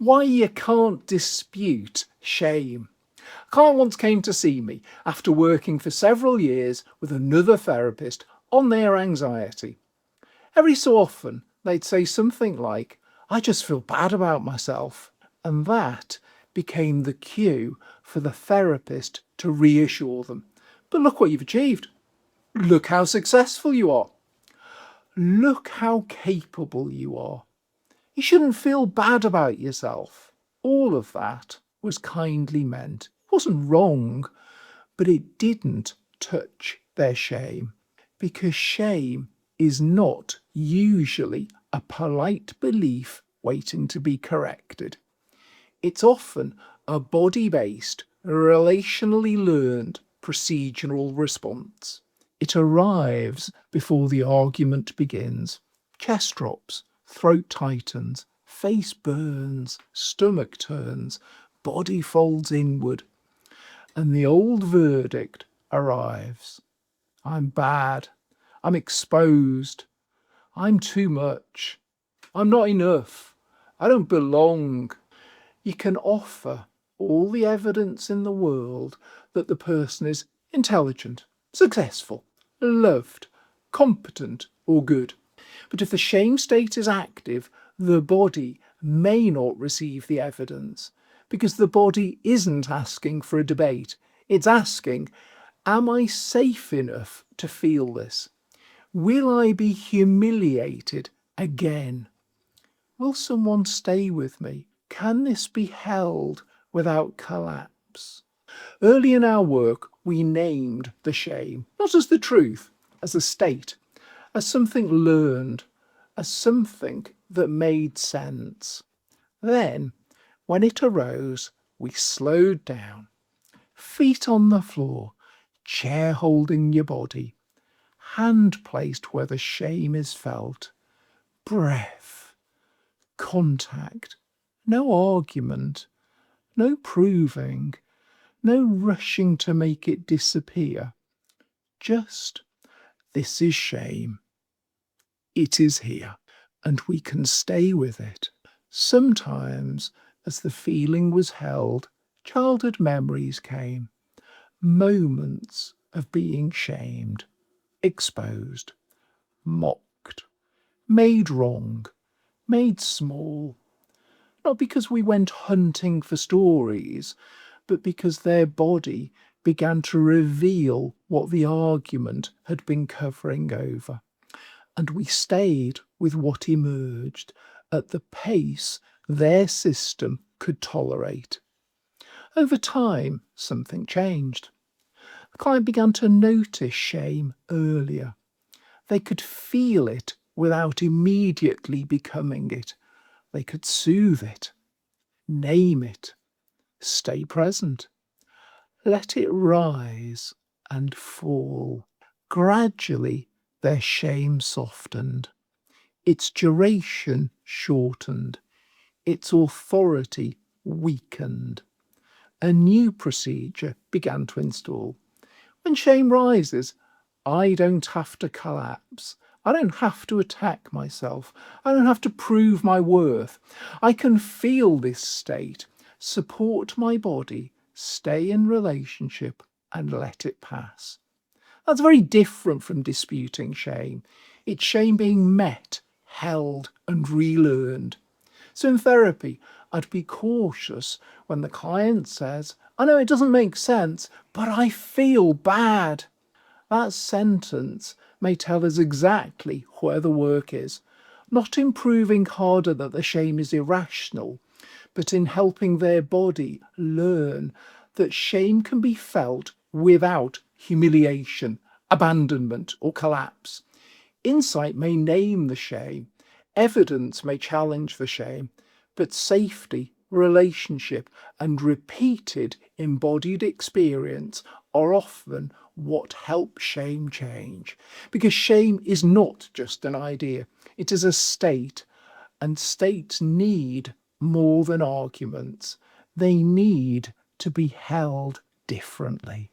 Why you can't dispute shame. A client once came to see me after working for several years with another therapist on their anxiety. Every so often, they'd say something like, "I just feel bad about myself." And that became the cue for the therapist to reassure them. "But look what you've achieved. Look how successful you are. Look how capable you are. You shouldn't feel bad about yourself." All of that was kindly meant. It wasn't wrong, but it didn't touch their shame. Because shame is not usually a polite belief waiting to be corrected. It's often a body-based, relationally learned procedural response. It arrives before the argument begins. Chest drops, throat tightens, face burns, stomach turns, body folds inward, and the old verdict arrives. I'm bad. I'm exposed. I'm too much. I'm not enough. I don't belong. You can offer all the evidence in the world that the person is intelligent, successful, loved, competent, or good. But if the shame state is active, the body may not receive the evidence, because the body isn't asking for a debate. It's asking, am I safe enough to feel this? Will I be humiliated again? Will someone stay with me? Can this be held without collapse? Early in our work, we named the shame, not as the truth, as a state, as something learned, as something that made sense. Then, when it arose, we slowed down, feet on the floor, chair holding your body, hand placed where the shame is felt, breath, contact, no argument, no proving, no rushing to make it disappear. Just, this is shame. It is here, and we can stay with it. Sometimes, as the feeling was held, childhood memories came, moments of being shamed, exposed, mocked, made wrong, made small, not because we went hunting for stories, but because their body began to reveal what the argument had been covering over. And we stayed with what emerged at the pace their system could tolerate. Over time, something changed. The client began to notice shame earlier. They could feel it without immediately becoming it. They could soothe it, name it, stay present, let it rise and fall. Gradually, their shame softened, its duration shortened, its authority weakened. A new procedure began to install. When shame rises, I don't have to collapse. I don't have to attack myself. I don't have to prove my worth. I can feel this state, support my body, stay in relationship, and let it pass. That's very different from disputing shame. It's shame being met, held, and relearned. So in therapy, I'd be cautious when the client says, "I know it doesn't make sense, but I feel bad." That sentence may tell us exactly where the work is, not in proving harder that the shame is irrational, but in helping their body learn that shame can be felt without humiliation, abandonment, or collapse. Insight may name the shame, evidence may challenge the shame, but safety, relationship, and repeated embodied experience are often what help shame change. Because shame is not just an idea, it is a state, and states need more than arguments. They need to be held differently.